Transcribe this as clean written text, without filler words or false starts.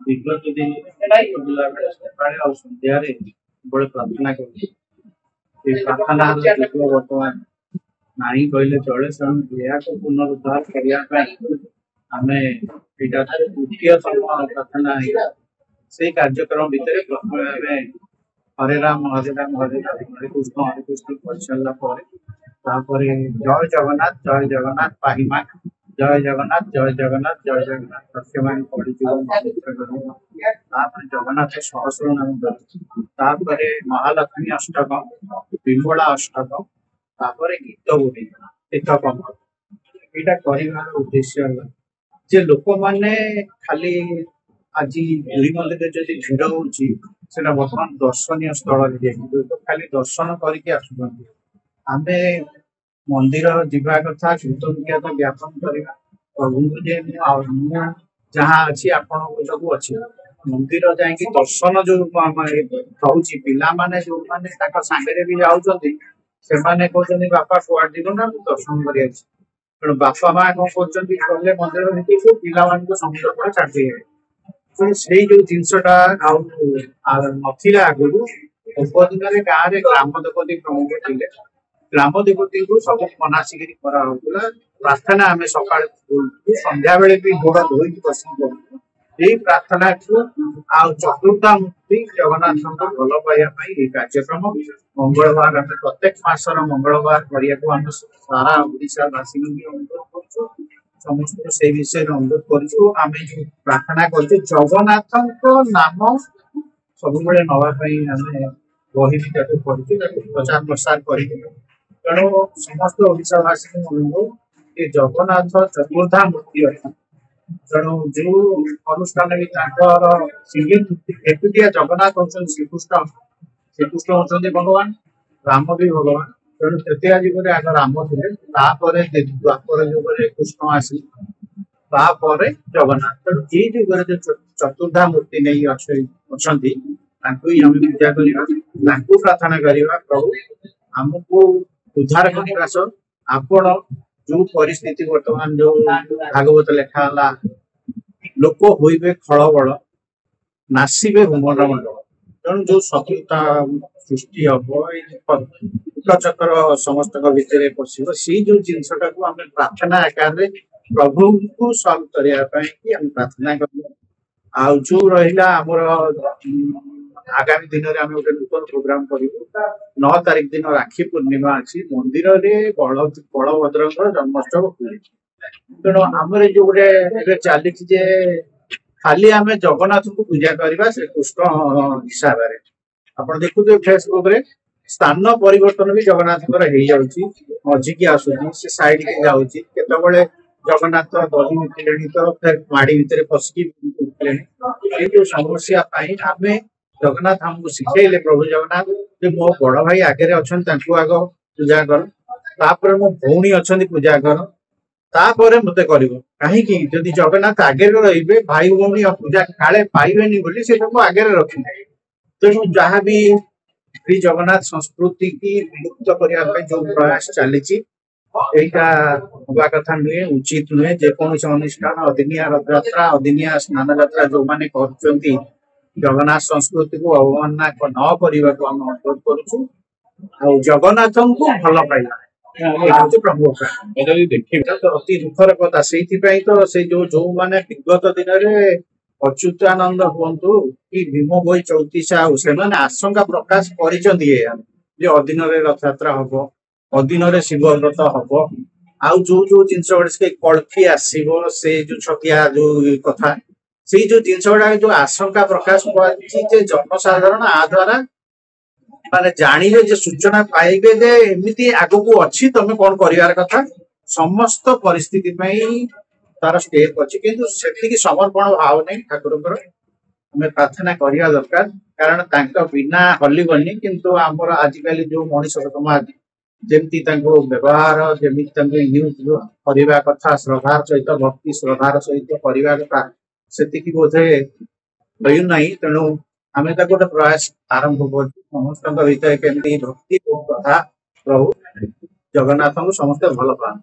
विगत दिन सकाଳେ सन्ध्यारे प्रार्थना कर प्रार्थना बर्तमान नहीं कहले चले पुनरुद्धार करने आम द्वितीय प्रार्थना से कार्यक्रम भितर प्रथम हरे राम हरे राम हरे राम हरे कृष्ण कर सारापर जय जगन्नाथ पाहिमा जय जगन्नाथ जय जगन्नाथ जय जगन्नाथ सत्यमान पड़ीज जगन्नाथ सहस्र नाम तापर महालक्ष्मी अष्टकम विमला अष्टकम तापर गीत गोटे तीर्थकम यहाँ कर उद्देश्य जे लोक मैंने खाली आज पुरी मंदिर जब भिड़ होता बर्तमान दर्शनीय स्थल खाली दर्शन करके आम मंदिर जीवा कथा कृतज्ञता तो ज्ञापन करवा प्रभु को जहाँ अच्छी आपण सब अच्छी मंदिर जाकि दर्शन जो रोचे पाने जो मैंने सांगे भी जाऊँगी से कहते बापा कुआड जीव ना दर्शन कर तेणु बापा माँ कौन कर मंदिर भितर पिला समुद्र पर छाड़ी से जो जिनसटा नाला आगुरी पूर्व दिन गाँव में ग्राम देवती प्रमुख थे ग्राम देवती को सब मनासिक प्रार्थना आम सका संध्या बेले भी गोड़ धोई पसंद करूँ यही प्रार्थना को चतुर्था मूर्ति जगन्नाथ को भल पाइबाई कार्यक्रम मंगलवार प्रत्येक मासर मंगलवार करने सारा ओडावासी अनुरोध कर समस्त से विषय अनुरोध करें जो प्रार्थना कर जगन्नाथ नाम सब नापी आम बही भी प्रचार प्रसार कर तेणु समस्त ओडावासी अनुरोध ये जगन्नाथ चतुर्धा मूर्ति अच्छी तेणु जो अनुष्ठान भी एकुटिया जगन्नाथ होती श्रीकृष्ण श्रीकृष्ण होती भगवान राम भी भगवान तेणु तृतीय जुगे आग राम थे द्वापर जुगे कृष्ण आसी जगन्नाथ तेणु ये जुगे जो चतुर्धा मूर्ति नहीं अच्छा पूजा करवा प्रार्थना करवा प्रभु आमको उद्धार करने आपण जो परिस्थिति वर्तमान जो भागवत लेखा लोक होइबे खलबल नासिबे हुमर मंडल तेणु जो शत्रुता सृष्टि हम चक्र समस्त भितर पशो से जो जिनसटा को आम प्रार्थना आकार प्रभु को सल्व करने प्रार्थना कर जो रहा आगामी दिन में गोटे नूतन प्रोग्राम करूँ 9 तारिख दिन राखी पूर्णिमा अच्छी मंदिर में बलभद्र जन्मोत्सव हुए तेणु आमर जो गोटे चली खाली आम जगन्नाथ को पूजा करवा श्रीकृष्ण हिसाब से आप देखुए फेसबुक रे स्थान परिवर्तन भी जगन्नाथ मझिकी आसूसी साइड के जाऊँगी केतबले जगन्नाथ दही मिथिले तो फिर माड़ी भितर पशिकी जो समस्या आम जगन्नाथ हमको शिखेले प्रभु जगन्नाथ जो मो बड़ भाई आगे आग पूजा कर मो भौणी अच्छा पूजा कर मत कर कहीं जदि जगन्नाथ आगे रे भाई भौणी पूजा काले पाइबे से आगे रखी तेणु जहाँ भी श्री जगन्नाथ संस्कृति की विलुप्त करने जो प्रयास चली हवा कथा नुहे उचित नुहे जेकोसी अनुष्ठान अदिनिया रथ यात्रा अदिनिया स्नान यात्रा जो मैंने कर जगन्नाथ संस्कृति को अवमानना न करने को आम अनुरोध करुँ जगन्नाथ को भल पाइबा प्रभु अति दुखर कथा से तो जो मैंने विगत दिन में अच्युतानंद हूँ कि भीम भई चौतीसा से आशंका प्रकाश कर अधीन रथ यात्रा हम अधीन शिव व्रत हम आउ जो जिनस कल्फी आसो से जो छतिया जो कथा से जो जिनस गुड़ा जो आशंका प्रकाश कर जनसाधारण आ द्वारा माने जानिबे जे सूचना पाइबे जे एमिति आगो को अच्छी तमे कौन करिवार कथा समस्त परिस्थिति तार स्टेप अच्छी किंतु सेठी समर्पण भाव नहीं ठाकुर हमें प्रार्थना करने दरकार कारण बिना हलिबनी किंतु आमर आजिकल जो मनीष समाज जमी व्यवहार जमी यूज करने कथा श्रद्धार सहित भक्ति श्रद्धार सहित करने कथा से बोधे होना तेणु आम गोटे प्रयास आरंभ कर समस्त भक्ति कथा प्रभु जगन्नाथ को समस्त भल पाए।